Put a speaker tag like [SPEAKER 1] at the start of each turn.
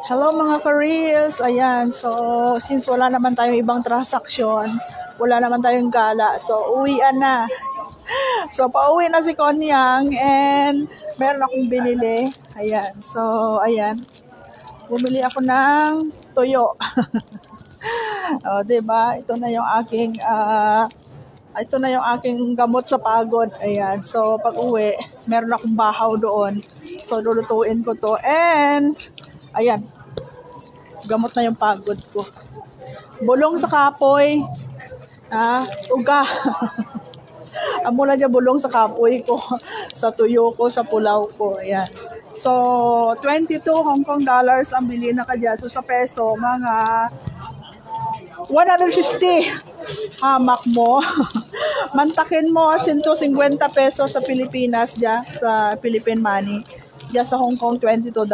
[SPEAKER 1] Hello mga ka-reels, ayan, so since wala naman tayong ibang transaksyon, wala naman tayong gala, so uwian na. So pauwi na si Konyang and meron akong binili, ayan, so ayan, bumili ako ng tuyo. O, diba, ito na yung aking gamot sa pagod, ayan, so pag uwi, meron akong bahaw doon, so lulutuin ko to and ayan, gamot na yung pagod ko. Bulong sa kapoy. Uga. Amula niya bulong sa kapoy ko, sa tuyo ko, sa pulaw ko. Ayan. So, 22 Hong Kong dollars ang bili na kadya. So, sa peso, mga 150. Hamak mo. Mantakin mo, 150 pesos sa Pilipinas dyan, sa Philippine money. Dyan sa Hong Kong, $22.